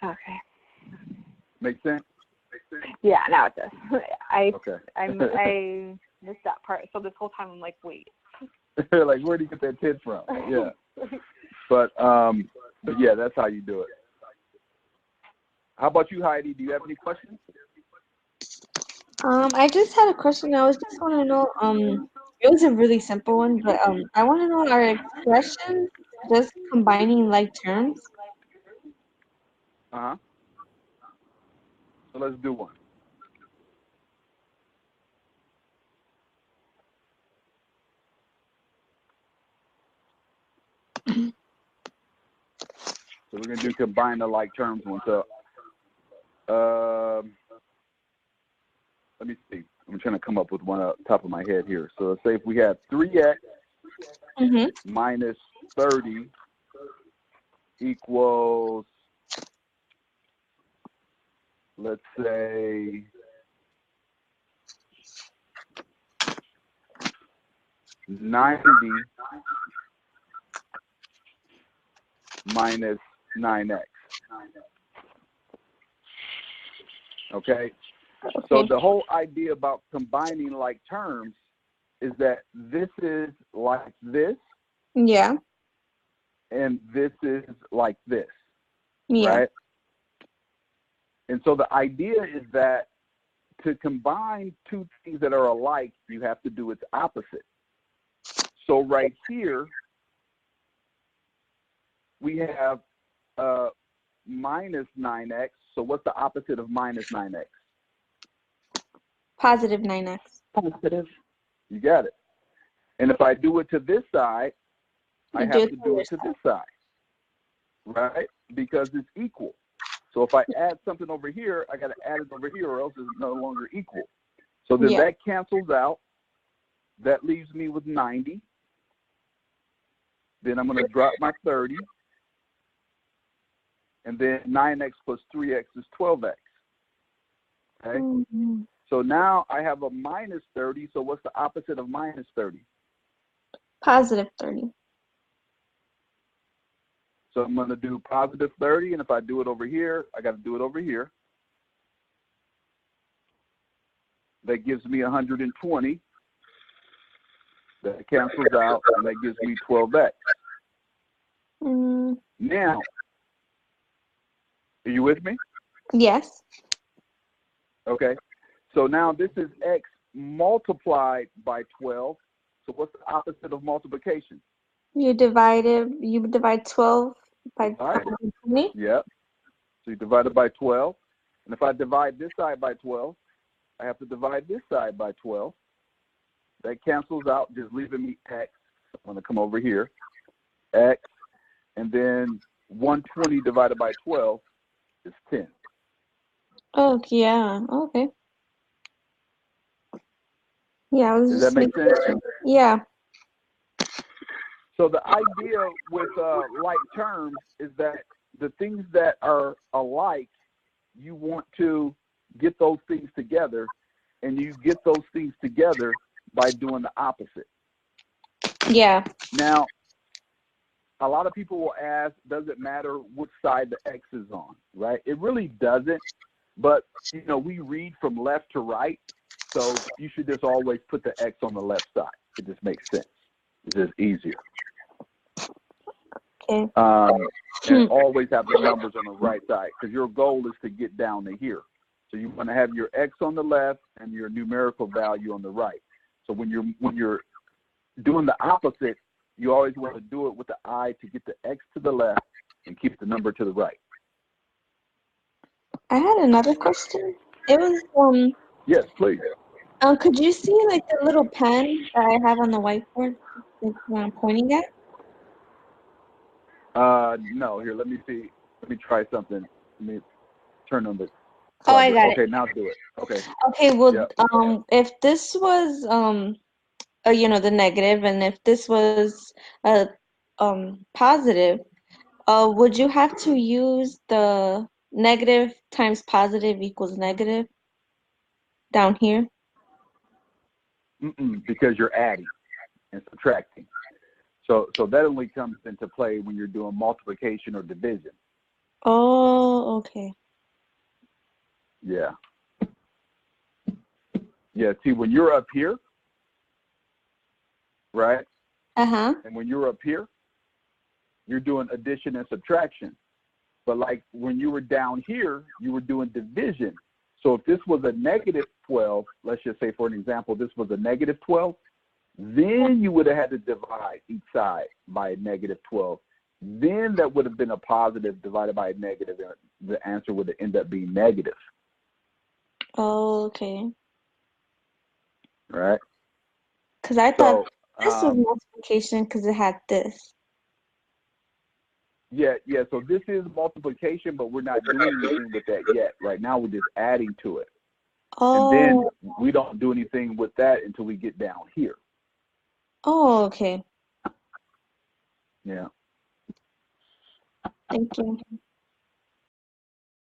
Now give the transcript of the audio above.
Okay. Make sense? Yeah, now it does. I missed that part. So this whole time I'm like, wait. Like, where do you get that 10 from? Yeah. But yeah, that's how you do it. How about you, Heidi? Do you have any questions? I just had a question. I was just want to know, it was a really simple one, but I want to know, are expressions just combining like terms? Uh-huh. So let's do one. So we're going to do combine the like terms one. So let me see. I'm trying to come up with one off the top of my head here. So let's say if we have 3x minus 30 equals, let's say, 90 minus 9x. Okay? So the whole idea about combining like terms is that this is like this. Yeah. And this is like this. Yeah. Right? And so the idea is that to combine two things that are alike, you have to do its opposite. So right here, we have minus 9x. So what's the opposite of minus 9x? Positive 9x. Positive. You got it. And if I do it to this side, I have to do it to this side, right? Because it's equal. So if I add something over here, I got to add it over here or else it's no longer equal. So then that cancels out. That leaves me with 90. Then I'm going to drop my 30. And then 9x plus 3x is 12x. Okay? Mm-hmm. So now I have a minus 30. So what's the opposite of minus 30? Positive 30. So I'm going to do positive 30. And if I do it over here, I got to do it over here. That gives me 120. That cancels out. And that gives me 12x. Now, are you with me? Yes. Okay. So now this is x multiplied by 12. So what's the opposite of multiplication? You divide 12 by 20. Yep. So you divide it by 12. And if I divide this side by 12, I have to divide this side by 12. That cancels out, just leaving me x. I'm going to come over here. X. And then 120 divided by 12 is 10. Oh, yeah. Okay. Yeah, I was Does just that make sense? Yeah. So the idea with like terms is that the things that are alike, you want to get those things together, and you get those things together by doing the opposite. Yeah. Now, a lot of people will ask, does it matter which side the X is on, right? It really doesn't, but, you know, we read from left to right, so you should just always put the X on the left side. It just makes sense. It's just easier. Okay. And always have the numbers on the right side, because your goal is to get down to here. So you want to have your X on the left and your numerical value on the right. So when you're doing the opposite, you always want to do it with the I to get the X to the left and keep the number to the right. I had another question. It was Yes, please. Could you see like the little pen that I have on the whiteboard that I'm pointing at? No. Here, let me see. Let me try something. Let me turn on the. Oh, I got okay, it. now do it. Okay. Okay. Well, Yep. if this was you know, the negative, and if this was a positive, would you have to use the negative times positive equals negative down here? Because you're adding and subtracting. So that only comes into play when you're doing multiplication or division. Oh, okay. Yeah. Yeah, see, when you're up here, right? Uh-huh. And when you're up here, you're doing addition and subtraction. But like when you were down here, you were doing division. So if this was a negative 12, let's just say for an example, this was a negative 12, then you would have had to divide each side by a negative 12. Then that would have been a positive divided by a negative, and the answer would end up being negative. Oh, okay. Right? Because I thought this was multiplication because it had this. Yeah, so this is multiplication, but we're not doing anything with that yet. Right now we're just adding to it. Oh. And then we don't do anything with that until we get down here. Oh, okay. Yeah. Thank you.